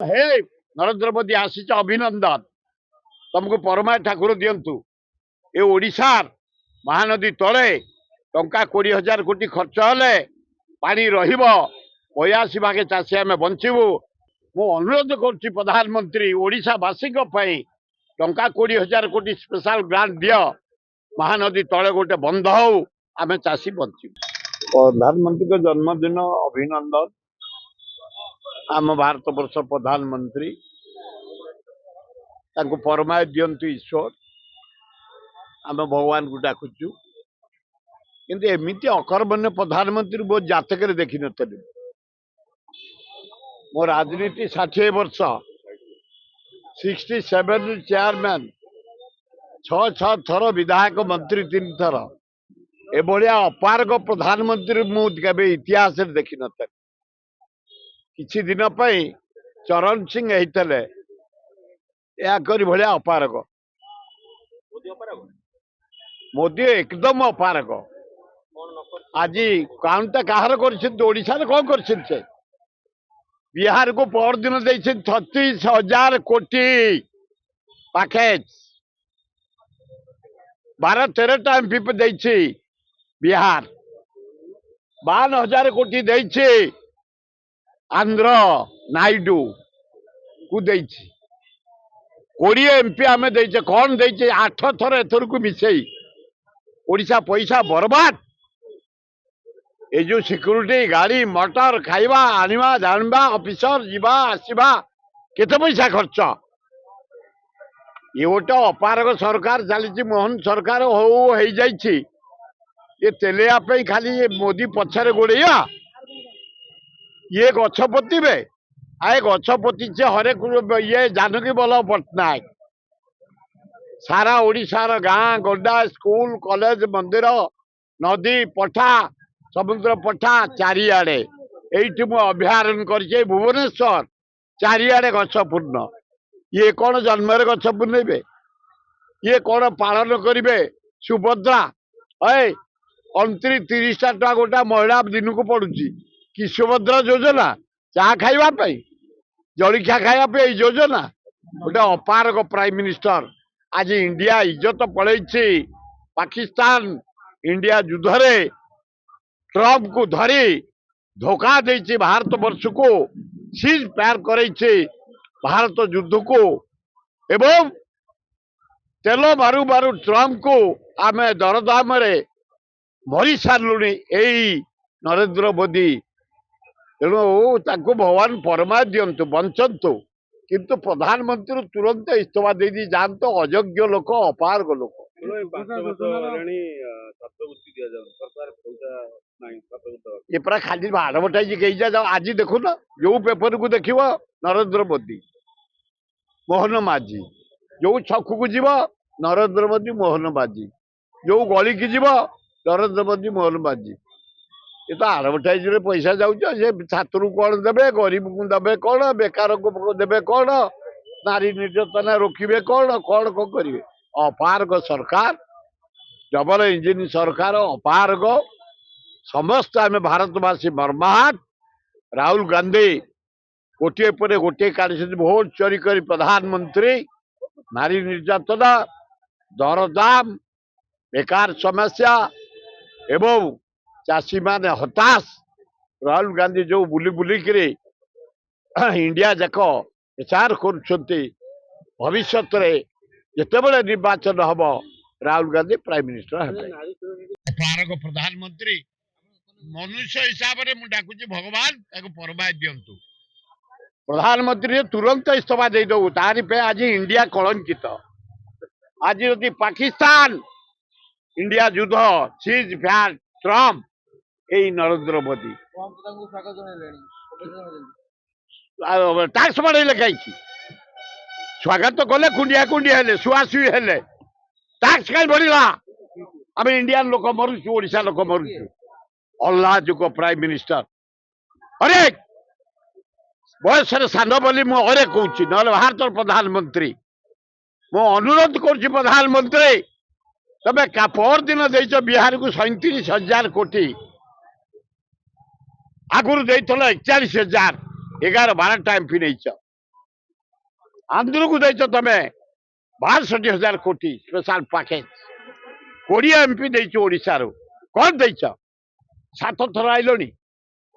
हे नरेंद्र मोदी आसीच अभिनंदन तुमको परमाय ठाकुर दिंतु ए ओडिशार महानदी तले टंका 20,000 कोटी खर्च हेले पानी रहिबो 82 भागे चाषी आम बंचबू मु अनुरोध कर प्रधानमंत्री ओडिशावासी टंका 20,000 कोटी स्पेशल ग्रांट दियो महानदी तले गोटे बंध हो आम चाषी बंचू। प्रधानमंत्री को जन्मदिन अभिनंदन। आम भारत वर्ष प्रधानमंत्री परमाय दिंतु ईश्वर आम भगवान को डाकुचु किंतु एमती अकर्मण्य प्रधानमंत्री बहुत जातक देखी नी मो राजनीति 60 वर्ष 67 चेयरमैन 6 थर विधायक मंत्री 3 थर एभलिया अपारग प्रधानमंत्री मुझे इतिहास देखी नी किसी दिन चरण सिंह होते भलिया अपारग मोदी एकदम अपारग आज काउंट कहार कर कौन कर बिहार को पर दिन 36,000 कोटी पैकेज 12-13 टाइम पीप बिहार 52,000 कोटी देछि आंध्र नायडू को देछि 20 एमपी आम देचे कौन देचे 8 थर एथर को मिसई ओडिशा पैसा बर्बाद ये जो सिक्यूरिटी गाड़ी मोटर खाइबा आनिबा जानबा ऑफिसर जीवा आसीबा केते पैसा खर्च ये गोटे अपारग सरकार चली मोहन सरकार हो जाइछि ये तेलिया पे खाली ये मोदी पछरे गोड़ैया ये गछ पोतिबे आए गछ पोती हरे ये जानकी बल्लभ पट्टनायक सारा ओडिशार गाँ गड्डा स्कूल कॉलेज मंदिर नदी पठा समुद्र पठा चारिआडे एठी मु अभयारण्य कर भुवनेश्वर चारिआडे गछ पूर्ण ये कौन जन्म गछ पुनइबे ये कौन पालन करेंगे सुभद्रा 29-30 टका गोटा महिला दिन को पड़ुची कि सुभद्रा योजना चाह खाइबा जलिखा खाइबा योजना गोटे अपारग प्राइम मिनिस्टर आज इंडिया इज्जत पलैछि पाकिस्तान इंडिया युद्ध रे ट्रम्प को धरी धोखा देछि भारत वर्ष को सीज फायर करे भारत युद्ध को एवं तेल मारू मारू ट्रम्प को आम दरदाम मरी सारू यही नरेंद्र मोदी तेणु भगवान परमा दिंतु बंचतु किंतु प्रधानमंत्री तुरंत इस्तीफा दे दी जातो अयोग्य लोक अपारग लोक ये पूरा खाली एडवर्टाइज कही जाओ आज देखुन जो पेपर को देख नरेंद्र मोदी मोहन माझी जो छक को जीव नरेंद्र मोदी मोहन माझी जो गली की जीव नरेंद्र मोदी मोहन माझी ये तो एडवर्टाइज रे पैसा जाऊे छात्र कौन देवे गरीब को देवे कौन बेकार को देवे कौन नारी निर्यातना रोकवे कौन कौन कौन करेंगे अपारग सरकार डबल इंजिन सरकार अपारग समस्त आम भारतवासी मर्माहत राहुल गांधी गोटे पर गोटे कार्य भोट चोरी कर प्रधानमंत्री नारी निर्यातना दरदाम बेकार समस्या एवं चाषी माने हताश राहुल गांधी जो बुली बुली करे इंडिया जाक प्रचार कर भविष्य जिते निर्वाचन हम राहुल गांधी प्राइम मिनिस्टर अपारग प्रधानमंत्री मनुष्य हिसाब से मुझे डाकुची भगवान परमाय दिंतु प्रधानमंत्री तुरंत इस्तीफा दे दो तारी पे आज इंडिया कलंकित आज यदि पाकिस्तान इंडिया युद्ध सीज फायर ट्रम्प यही नरेंद्र मोदी टैक्स बढ़े कहीं स्वागत कले कुंडिया कुंडिया हेले सुआसुई हेले टैक्स कहीं बढ़ला आम इंडियन लोक मरुचु ओडिशा लोक मरुचु अल्लाह जुग प्राइम मिनिस्टर अरे बयस सान बोली मुझे कौच ना भारत प्रधानमंत्री मु अनुरोध कर प्रधानमंत्री तबे पर दिन देच बिहार को 37,000 कोटी आगुरी 41,000 11-12 टाइम फी नहीं आंध्र को देच तमें 62,000 कोटी स्पेशल पैकेज 20 एमपी देच ओडिशा रो कौन देच 7 थर आइलोनी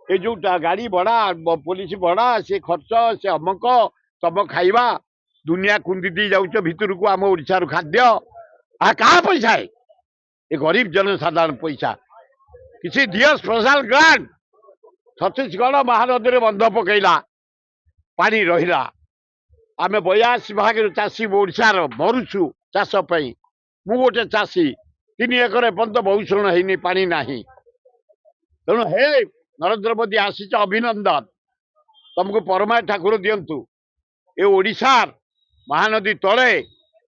ए जो गाड़ी भड़ा पुलिस भड़ा से खर्च से अमक तम खाइबा दुनिया कुंदी दी जाउछ भितर को आम ओडिशा रो खाद्य आ कहा पैसा है ये गरीब जनसाधारण पैसा किसी दियो स्पेशल ग्रांट छत्तीसगढ़ महानदी बंध पकईला पानी रहिला आम 82 भाग चाषी ओडार मरुचु चाष मु गोटे चाषी 3 एकर एपर्यंत बहुषण है पानी ना तेणु हे नरेंद्र मोदी आसी अभिनंदन तुमको परमाय ठाकुर दिंतु ये ओडिशार महानदी तले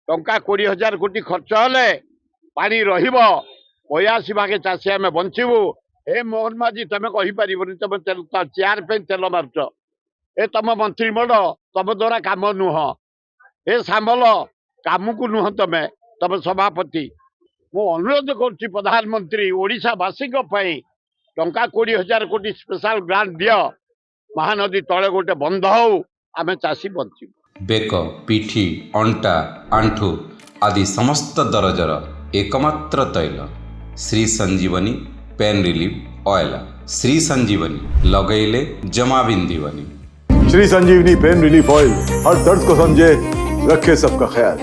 टंका 20,000 कोटी खर्च हेले पानी रहिबो 82 भाग चाषी आम बंचबू हे मोहन माझी तुम कहीपर तुम चेयर पे तेल मारुच ए तुम मंत्रिमंडल तुम द्वारा काम नुह ए सांबल काम को नुह तमें तुम सभापति मु अनुरोध कर प्रधानमंत्री ओडिशावासी टंका 20,000 कोटी स्पेशल ग्रांट दियो महानदी तले गोटे बंध हो आम चाषी बंचू बेक पिठी अंटा आंठू आदि समस्त दरजर एकमात्र तैल श्री संजीवनी पेन रिलीफ ऑयल श्री संजीवनी लगैले जमा बिंदीवनी। श्री संजीवनी पेन रिलीफ ऑयल हर दर्द को समझे रखे सबका ख्याल।